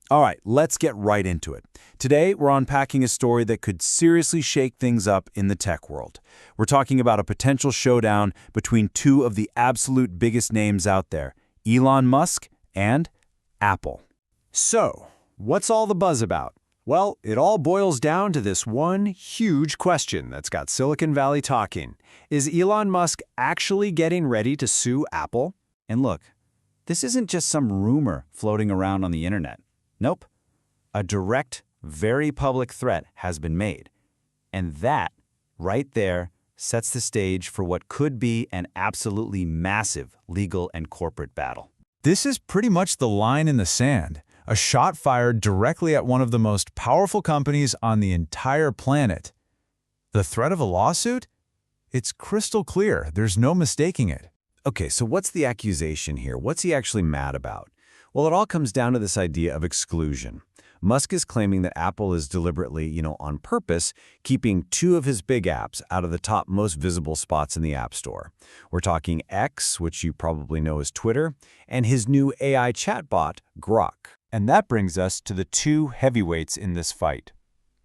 All right, let's get right into it. Today, we're unpacking a story that could seriously shake things up in the tech world. We're talking about a potential showdown between two of the absolute biggest names out there, Elon Musk and Apple. So, what's all the buzz about? Well, it all boils down to this one huge question that's got Silicon Valley talking. Is Elon Musk actually getting ready to sue Apple? And look, this isn't just some rumor floating around on the internet. Nope. A direct, very public threat has been made. And that, right there, sets the stage for what could be an absolutely massive legal and corporate battle. This is pretty much the line in the sand, a shot fired directly at one of the most powerful companies on the entire planet. The threat of a lawsuit? It's crystal clear, there's no mistaking it. Okay, so what's the accusation here? What's he actually mad about? Well, it all comes down to this idea of exclusion. Musk is claiming that Apple is deliberately, on purpose, keeping two of his big apps out of the top most visible spots in the App Store. We're talking X, which you probably know as Twitter, and his new AI chatbot, Grok. And that brings us to the two heavyweights in this fight.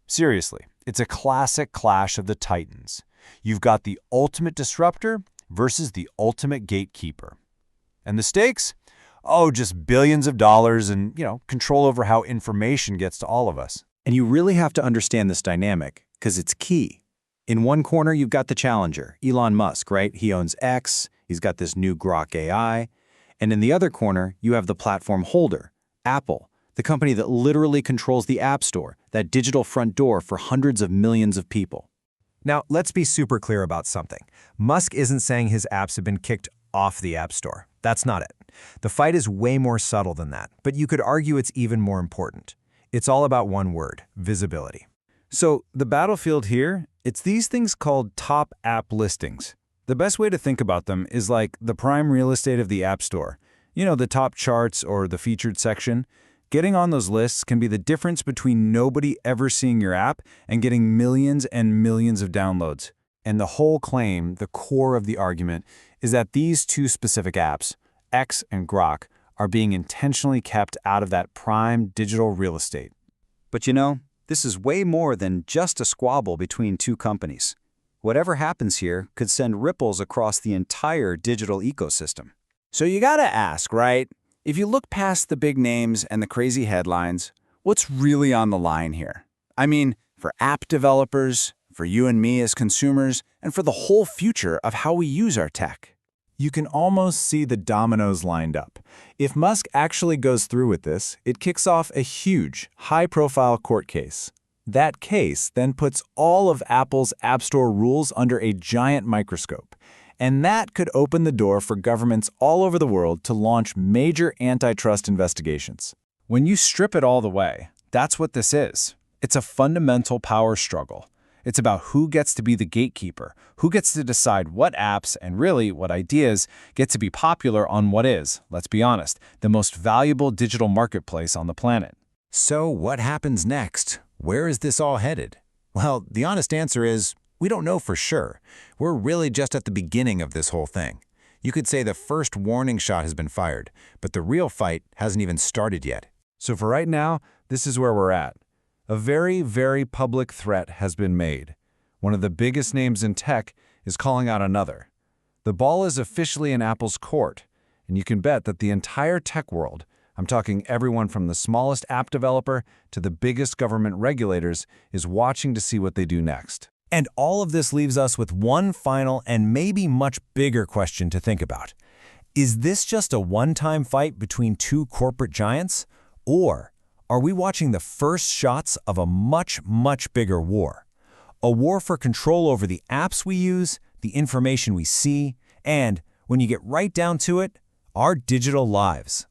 Seriously, it's a classic clash of the titans. You've got the ultimate disruptor versus the ultimate gatekeeper. And the stakes? Oh, just billions of dollars and, control over how information gets to all of us. And you really have to understand this dynamic, because it's key. In one corner, you've got the challenger, Elon Musk, right? He owns X, he's got this new Grok AI. And in the other corner, you have the platform holder, Apple, the company that literally controls the App Store, that digital front door for hundreds of millions of people. Now, let's be super clear about something. Musk isn't saying his apps have been kicked off the App Store. That's not it. The fight is way more subtle than that, but you could argue it's even more important. It's all about one word: visibility. So the battlefield here, it's these things called top app listings. The best way to think about them is like the prime real estate of the App Store. The top charts or the featured section. Getting on those lists can be the difference between nobody ever seeing your app and getting millions and millions of downloads. And the whole claim, the core of the argument, is that these two specific apps, X and Grok, are being intentionally kept out of that prime digital real estate. But this is way more than just a squabble between two companies. Whatever happens here could send ripples across the entire digital ecosystem. So you gotta ask, right? If you look past the big names and the crazy headlines, what's really on the line here? I mean, for app developers, for you and me as consumers, and for the whole future of how we use our tech. You can almost see the dominoes lined up. If Musk actually goes through with this, it kicks off a huge, high-profile court case. That case then puts all of Apple's App Store rules under a giant microscope. And that could open the door for governments all over the world to launch major antitrust investigations. When you strip it all the way, that's what this is. It's a fundamental power struggle. It's about who gets to be the gatekeeper, who gets to decide what apps and really what ideas get to be popular on what is, let's be honest, the most valuable digital marketplace on the planet. So what happens next? Where is this all headed? Well, the honest answer is, we don't know for sure. We're really just at the beginning of this whole thing. You could say the first warning shot has been fired, but the real fight hasn't even started yet. So for right now, this is where we're at. A very, very public threat has been made. One of the biggest names in tech is calling out another. The ball is officially in Apple's court, and you can bet that the entire tech world, I'm talking everyone from the smallest app developer to the biggest government regulators, is watching to see what they do next. And all of this leaves us with one final and maybe much bigger question to think about. Is this just a one-time fight between two corporate giants? Or are we watching the first shots of a much, much bigger war? A war for control over the apps we use, the information we see, and, when you get right down to it, our digital lives.